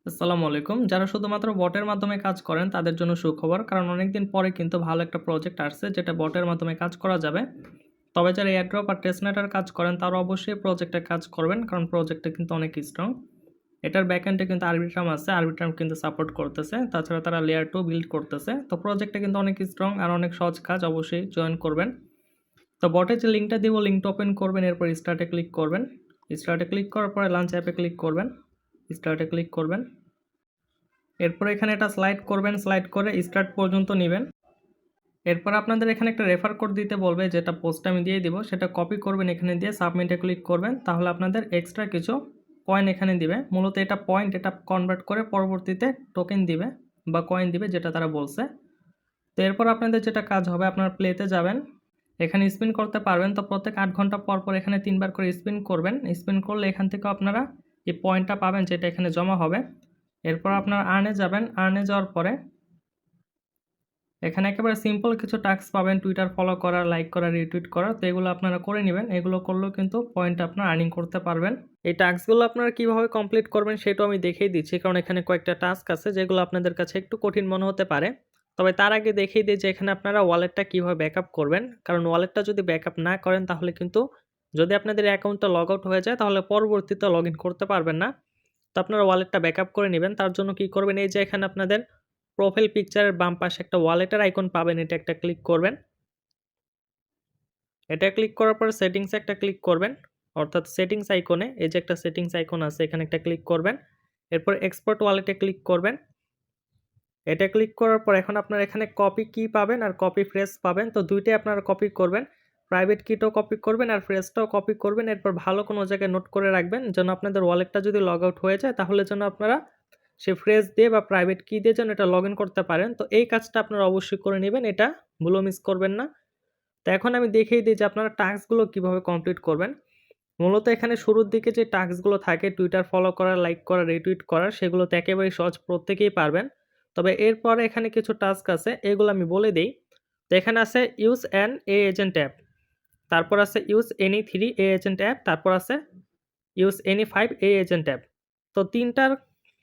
আসসালামু আলাইকুম। যারা শুধুমাত্র বটের মাধ্যমে কাজ করেন তাদের জন্য সুখবর। কারণ অনেকদিন পরে কিন্তু ভালো একটা প্রজেক্ট আসছে যেটা বটের মাধ্যমে কাজ করা যাবে। তবে যারা এয়ারড্রপ আর টেস্টনেটের কাজ করেন তারা অবশ্যই প্রজেক্টে কাজ করবেন, কারণ প্রজেক্টটা কিন্তু অনেক স্ট্রং। এটার ব্যাকএন্ডে কিন্তু আরবিট্রাম আছে, আরবিট্রাম কিন্তু সাপোর্ট করতেছে। তাছাড়া তারা লেয়ার 2 বিল্ড করতেছে। তো প্রজেক্টটা কিন্তু অনেক স্ট্রং আর অনেক সহজ কাজ, অবশ্যই জয়েন করবেন। তো বটে যে লিঙ্কটা দিব, লিঙ্কটা ওপেন করবেন, এরপর স্টার্টে ক্লিক করবেন। স্টার্টে ক্লিক করার পরে লাঞ্চ অ্যাপে ক্লিক করবেন। স্টার্টে ক্লিক করবেন। এরপর এখানে এটা স্লাইড করবেন, স্লাইড করে স্টার্ট পর্যন্ত নেবেন। এরপর আপনাদের এখানে একটা রেফার কোড দিতে বলবে, যেটা পোস্ট আমি দিয়ে দিব, সেটা কপি করবেন, এখানে দিয়ে সাবমিটে ক্লিক করবেন। তাহলে আপনাদের এক্সট্রা কিছু কয়েন এখানে দিবে। মূলত এটা পয়েন্ট, এটা কনভার্ট করে পরবর্তীতে টোকেন দিবে বা কয়েন দিবে, যেটা তারা বলছে। তো এরপর আপনাদের যেটা কাজ হবে, আপনারা প্লেতে যাবেন, এখানে স্পিন করতে পারবেন। তো প্রত্যেক 8 ঘন্টা পর পর এখানে 3বার করে স্পিন করবেন। স্পিন করলে এখান থেকে আপনারা এই পয়েন্টটা পাবেন, যেটা এখানে জমা হবে। এরপর আপনারা আর্নে যাবেন। আর্নে যাওয়ার পরে এখানে একেবারে সিম্পল কিছু টাস্ক পাবেন, টুইটার ফলো করা, লাইক করা, রিটুইট করা। তো এগুলো আপনারা করে নেবেন। এগুলো করলেও কিন্তু পয়েন্ট আপনারা আর্নিং করতে পারবেন। এই টাস্কগুলো আপনারা কিভাবে কমপ্লিট করবেন সেটাও আমি দেখিয়ে দিচ্ছি, কারণ এখানে কয়েকটা টাস্ক আছে যেগুলো আপনাদের কাছে একটু কঠিন মনে হতে পারে। তবে তার আগে দেখিয়ে দিই যে এখানে আপনারা ওয়ালেটটা কিভাবে ব্যাকআপ করবেন। কারণ ওয়ালেটটা যদি ব্যাকআপ না করেন তাহলে কিন্তু যদি আপনাদের অ্যাকাউন্টটা লগ আউট হয়ে যায় তাহলে পরবর্তীতে লগ ইন করতে পারবেন না। তো আপনারা ওয়ালেটটা ব্যাকআপ করে নেবেন। তার জন্য কি করবেন, এই যে এখানে আপনাদের প্রোফাইল পিকচারের বাম পাশে একটা ওয়ালেটের আইকন পাবেন, এটা একটা ক্লিক করবেন। এটা ক্লিক করার পর সেটিংসে একটা ক্লিক করবেন, অর্থাৎ সেটিংস আইকনে এই যে একটা সেটিংস আইকন আছে, এখানে একটা ক্লিক করবেন। এরপর এক্সপোর্ট ওয়ালেটে ক্লিক করবেন। এটা ক্লিক করার পর এখন আপনারা এখানে কপি কি পাবেন আর কপি ফ্রেজ পাবেন। তো দুইটাই আপনারা কপি করবেন, প্রাইভেট কিটাও কপি করবেন আর ফ্রেজটাও কপি করবেন। এরপর ভালো কোনো জায়গায় নোট করে রাখবেন, যেন আপনাদের ওয়ালেটটা যদি লগ আউট হয়ে যায় তাহলে যেন আপনারা সে ফ্রেজ দিয়ে বা প্রাইভেট কি দিয়ে যেন এটা লগ ইন করতে পারেন। তো এই কাজটা আপনারা অবশ্যই করে নেবেন, এটা ভুলও মিস করবেন না। তো এখন আমি দেখিয়ে দিই যে আপনারা টাস্কগুলো কিভাবে কমপ্লিট করবেন। মূলত এখানে শুরুর দিকে যে টাস্কগুলো থাকে, টুইটার ফলো করা, লাইক করা, রিটুইট করা, সেগুলো তো একেবারেই সহজ, প্রত্যেকেই পারবেন। তবে এরপরে এখানে কিছু টাস্ক আছে, এগুলো আমি বলে দিই। তো এখানে আছে use an A agent app, তারপর আছে ইউজ এনি 3 এ এজেন্ট অ্যাপ, তারপর আছে ইউজ এনি 5 এ এজেন্ট অ্যাপ। তো তিনটার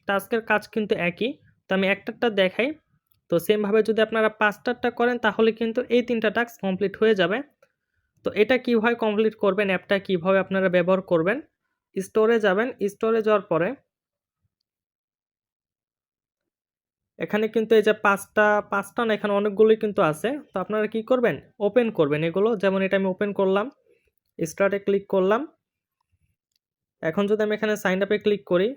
টাস্কের কাজ কিন্তু একই। তো আমি একটারটা দেখাই। তো সেমভাবে যদি আপনারা 5টারটা করেন তাহলে কিন্তু এই 3টা টাস্ক কমপ্লিট হয়ে যাবে। তো এটা কিভাবে কমপ্লিট করবেন, অ্যাপটা কিভাবে আপনারা ব্যবহার করবেন, স্টোরে যাবেন। স্টোরে যাওয়ার পরে এখানে কিন্তু এই যে 5টা না, এখানে অনেকগুলোই কিন্তু আছে। তো আপনারা কি করবেন, ওপেন করবেন এগুলো। যেমন এটা আমি ওপেন করলাম, স্টার্টে ক্লিক করলাম। এখন যদি আমি এখানে সাইন আপে ক্লিক করি,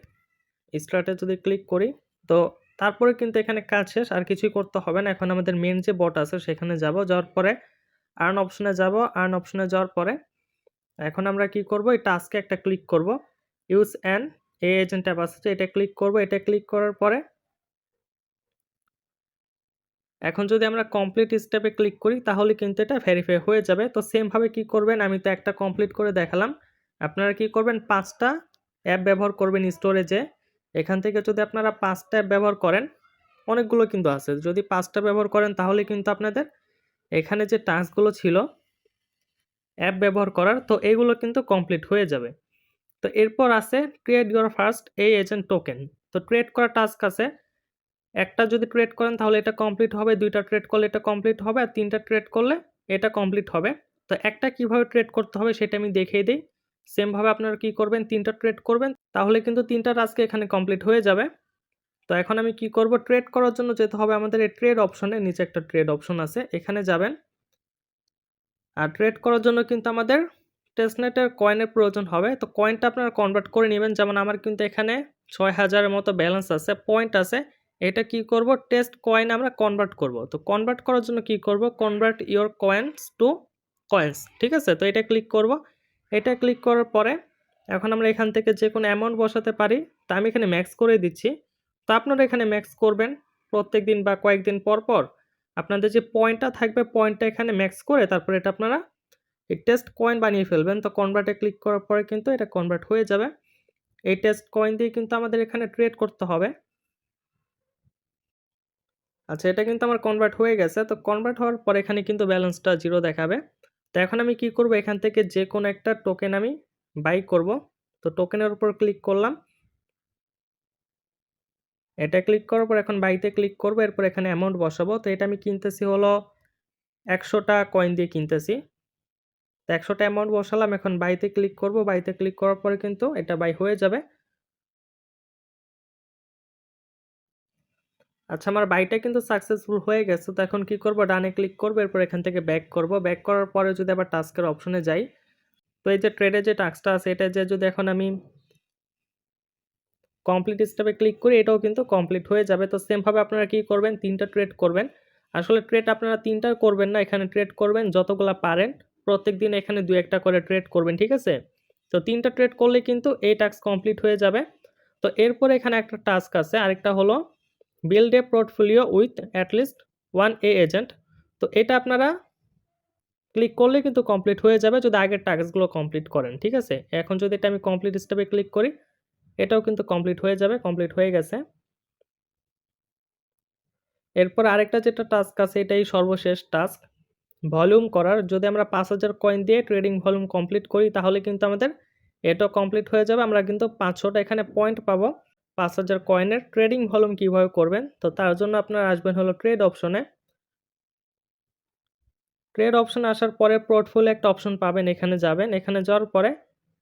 স্টার্টে যদি ক্লিক করি, তো তারপরে কিন্তু এখানে কাজ শেষ, আর কিছুই করতে হবে না। এখন আমাদের মেন যে বট আছে সেখানে যাব, যাওয়ার পরে আর্ন অপশনে যাব। আর্ন অপশনে যাওয়ার পরে এখন আমরা কি করব, এই টাস্কে একটা ক্লিক করব। Use an A agent app আছে, এটা ক্লিক করব। এটা ক্লিক করার পরে এখন যদি আমরা কমপ্লিট স্টেপে ক্লিক করি তাহলে কিন্তু এটা ভেরিফাই হয়ে যাবে। তো সেম ভাবে কি করবেন, আমি তো একটা কমপ্লিট করে দেখালাম। আপনারা কি করবেন, 5টা অ্যাপ ব্যবহার করবেন স্টোরেজে। এখান থেকে যদি আপনারা 5টা অ্যাপ ব্যবহার করেন, অনেকগুলো কিন্তু আছে, যদি 5টা ব্যবহার করেন তাহলে কিন্তু আপনাদের এখানে যে টাস্কগুলো ছিল অ্যাপ ব্যবহার করার, তো এগুলো কিন্তু কমপ্লিট হয়ে যাবে। তো এরপর আছে create your first A agent token. তো ট্রেড করা টাস্ক আছে, একটা যদি ট্রেড করেন তাহলে এটা কমপ্লিট হবে, 2টা ট্রেড করলে এটা কমপ্লিট হবে, আর 3টা ট্রেড করলে এটা কমপ্লিট হবে। তো একটা কিভাবে ট্রেড করতে হবে সেটা আমি দেখিয়ে দিই। সেম ভাবে আপনারা কি করবেন, 3টা ট্রেড করবেন, তাহলে কিন্তু 3টা টাস্ক এখানে কমপ্লিট হয়ে যাবে। তো এখন আমি কি করব, ট্রেড করার জন্য যেতে হবে আমাদের এই ট্রেড অপশনে, নিচে একটা ট্রেড অপশন আছে, এখানে যাবেন। আর ট্রেড করার জন্য কিন্তু আমাদের টেস্টনেটের কয়েনের প্রয়োজন হবে। তো কয়েনটা আপনারা কনভার্ট করে নেবেন। যেমন আমার কিন্তু এখানে 6000-এর মতো ব্যালেন্স আছে, পয়েন্ট আছে। এটা কি করব, টেস্ট কয়েন আমরা কনভার্ট করব। তো কনভার্ট করার জন্য কি করব, convert your coins two coins, ঠিক আছে। তো এটা ক্লিক করব। এটা ক্লিক করার পরে এখন আমরা এখান থেকে যে কোনো অ্যামাউন্ট বসাতে পারি। তা আমি এখানে ম্যাক্স করে দিচ্ছি। তো আপনারা এখানে ম্যাক্স করবেন প্রত্যেকদিন বা কয়েকদিন পর পর। আপনাদের যে পয়েন্টটা থাকবে, পয়েন্টটা এখানে ম্যাক্স করে তারপরে এটা আপনারা এই টেস্ট কয়েন বানিয়ে ফেলবেন। তো কনভার্টে ক্লিক করার পরে কিন্তু এটা কনভার্ট হয়ে যাবে। এই টেস্ট কয়েন দিয়ে কিন্তু আমাদের এখানে ট্রেড করতে হবে। আচ্ছা, এটা কিন্তু আমার কনভার্ট হয়ে গেছে। তো কনভার্ট হওয়ার পর এখানে কিন্তু ব্যালেন্সটা 0 দেখাবে। তো এখন আমি কি করব, এখান থেকে যে কোনো একটা টোকেন আমি বাই করব। তো টোকেনের উপর ক্লিক করলাম। এটা ক্লিক করার পর এখন বাইতে ক্লিক করব, এরপর এখানে অ্যামাউন্ট বসাবো। তো এটা আমি কিনতেছি হলো ১০০ টা কয়েন দিয়ে কিনতেছি। তো ১০০ টা অ্যামাউন্ট বসালাম, এখন বাইতে ক্লিক করব। বাইতে ক্লিক করার পরে কিন্তু এটা বাই হয়ে যাবে। আচ্ছা, আমার বাইটা কিন্তু সাকসেসফুল হয়ে গেছে। তো এখন কি করব, ডানে ক্লিক করব, এরপর এখান থেকে ব্যাক করব। ব্যাক করার পরে যদি আবার টাস্কের অপশনে যাই, তো এই যে ট্রেডে যে টাস্কটা আছে এটা যে যদি এখন আমি কমপ্লিট স্টেপে ক্লিক করি, এটাও কিন্তু কমপ্লিট হয়ে যাবে। তো সেম ভাবে আপনারা কি করবেন, 3টা ট্রেড করবেন। আসলে ট্রেড আপনারা 3টা করবেন না, এখানে ট্রেড করবেন যতগুলা পারেন। প্রত্যেকদিন এখানে 2-1টা করে ট্রেড করবেন, ঠিক আছে? তো 3টা ট্রেড করলে কিন্তু এই টাস্ক কমপ্লিট হয়ে যাবে। তো এরপরে এখানে একটা টাস্ক আছে, আরেকটা হলো build a portfolio with at least 1 A agent. তো এটা আপনারা ক্লিক করলে কিন্তু কমপ্লিট হয়ে যাবে যদি আগের টাস্কগুলো কমপ্লিট করেন, ঠিক আছে? এখন যদি এটা আমি কমপ্লিট স্টেপে ক্লিক করি, এটাও কিন্তু কমপ্লিট হয়ে যাবে, কমপ্লিট হয়ে গেছে। এরপর আরেকটা যেটা টাস্ক আছে এটাই সর্বশেষ টাস্ক, ভলিউম করার। যদি আমরা ৫,০০০ কয়েন দিয়ে ট্রেডিং ভলিউম কমপ্লিট করি তাহলে কিন্তু আমাদের এটাও কমপ্লিট হয়ে যাবে। আমরা কিন্তু ৫০০টা এখানে পয়েন্ট পাবো। ৫,০০০ কয়েনের ট্রেডিং ভলিউম কীভাবে করবেন, তো তার জন্য আপনারা আসবেন হলো ট্রেড অপশনে। ট্রেড অপশনে আসার পরে পোর্টফোলিও একটা অপশন পাবেন, এখানে যাবেন। এখানে যাওয়ার পরে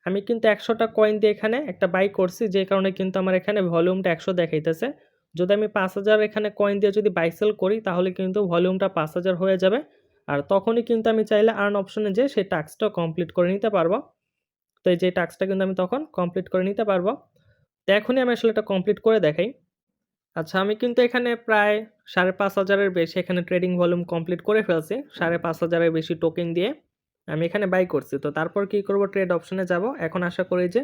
আমি কিন্তু ১০০টা কয়েন দিয়ে এখানে একটা বাই করছি, যে কারণে কিন্তু আমার এখানে ভলিউমটা ১০০ দেখাইতেছে। যদি আমি ৫,০০০ এখানে কয়েন দিয়ে যদি বাই সেল করি তাহলে কিন্তু ভলিউমটা ৫,০০০ হয়ে যাবে। আর তখনই কিন্তু আমি চাইলে আর্ন অপশনে যেয়ে সেই টাস্কটা কমপ্লিট করে নিতে পারবো। তো এই যে টাস্কটা কিন্তু আমি তখন কমপ্লিট করে নিতে পারবো। তো এখনই আমি আসলে এটা কমপ্লিট করে দেখাই। আচ্ছা, আমি কিন্তু এখানে প্রায় ৫,৫০০ এর বেশি এখানে ট্রেডিং ভলিউম কমপ্লিট করে ফেলছি। ৫,৫০০ এর বেশি টোকেন দিয়ে আমি এখানে বাই করছি। তো তারপর কি করব, ট্রেড অপশনে যাব। এখন আশা করি যে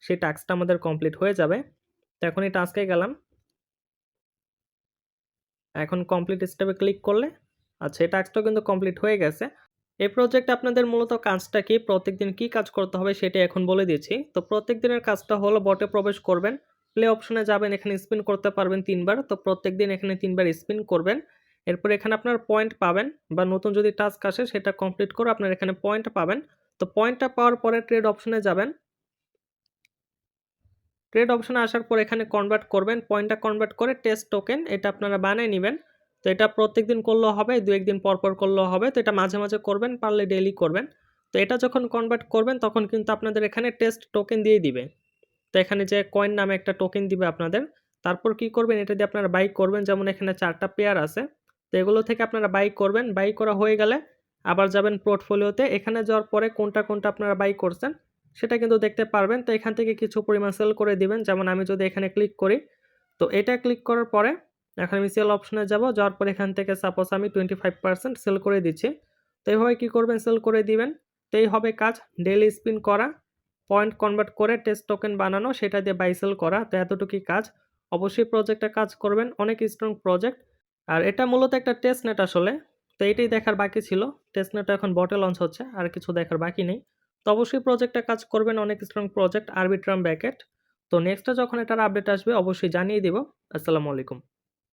সেই টাস্কটা আমাদের কমপ্লিট হয়ে যাবে। তো এখন এই টাস্কে গেলাম। এখন কমপ্লিট স্টেপে ক্লিক করলে আচ্ছা, এই টাস্কটাও কিন্তু কমপ্লিট হয়ে গেছে। এই প্রজেক্টে আপনাদের মূলত কাজটা কি, প্রত্যেকদিন কি কাজ করতে হবে সেটা এখন বলে দিচ্ছি। তো প্রত্যেকদিনের কাজটা হলো বটে প্রবেশ করবেন, প্লে অপশনে যাবেন, এখানে স্পিন করতে পারবেন ৩ বার। তো প্রত্যেকদিন এখানে ৩ বার স্পিন করবেন। এরপর এখানে আপনার পয়েন্ট পাবেন, বা নতুন যদি টাস্ক আসে সেটা কমপ্লিট করে আপনার এখানে পয়েন্ট পাবেন। তো পয়েন্টটা পাওয়ার পরে ট্রেড অপশনে যাবেন। ট্রেড অপশনে আসার পর এখানে কনভার্ট করবেন, পয়েন্টটা কনভার্ট করে টেস্ট টোকেন এটা আপনারা বানিয়ে নেবেন। তো এটা প্রত্যেকদিন করলেও হবে, ২-১ দিন পর পর করলেও হবে। তো এটা মাঝে মাঝে করবেন, পারলে ডেইলি করবেন। তো এটা যখন কনভার্ট করবেন তখন কিন্তু আপনাদের এখানে টেস্ট টোকেন দিয়ে দিবে। তো এখানে যে কয়েন নামে একটা টোকেন দিবে আপনাদের। তারপর কি করবেন, এটা দিয়ে আপনারা বাই করবেন। যেমন এখানে 4টা পেয়ার আছে, তো এগুলো থেকে আপনারা বাই করবেন। বাই করা হয়ে গেলে আবার যাবেন পোর্টফোলিওতে। এখানে যাওয়ার পরে কোনটা কোনটা আপনারা বাই করছেন সেটা কিন্তু দেখতে পারবেন। তো এখান থেকে কিছু পরিমাণ সেল করে দিবেন। যেমন আমি যদি এখানে ক্লিক করি, তো এটা ক্লিক করার পরে এখন আমি সেল অপশনে যাব। যাওয়ার পর এখান থেকে সাপোজ আমি 25% সেল করে দিচ্ছি। তো এইভাবে কী করবেন, সেল করে দিবেন। তো এই হবে কাজ, ডেইলি স্পিন করা, পয়েন্ট কনভার্ট করে টেস্ট টোকেন বানানো, সেটা দিয়ে বাই সেল করা। তো এতটুকুই কাজ। অবশ্যই প্রজেক্টে কাজ করবেন, অনেক স্ট্রং প্রজেক্ট। আর এটা মূলত একটা টেস্ট নেট আসলে। তো এটাই দেখার বাকি ছিল। টেস্ট নেটটা এখন বটে লঞ্চ হচ্ছে, আর কিছু দেখার বাকি নেই। তো অবশ্যই প্রজেক্টে কাজ করবেন, অনেক স্ট্রং প্রজেক্ট আরবিট্রাম ব্যাকেট। তো নেক্সটে যখন এটার আপডেট আসবে অবশ্যই জানিয়ে দিব। আসসালামু আলাইকুম।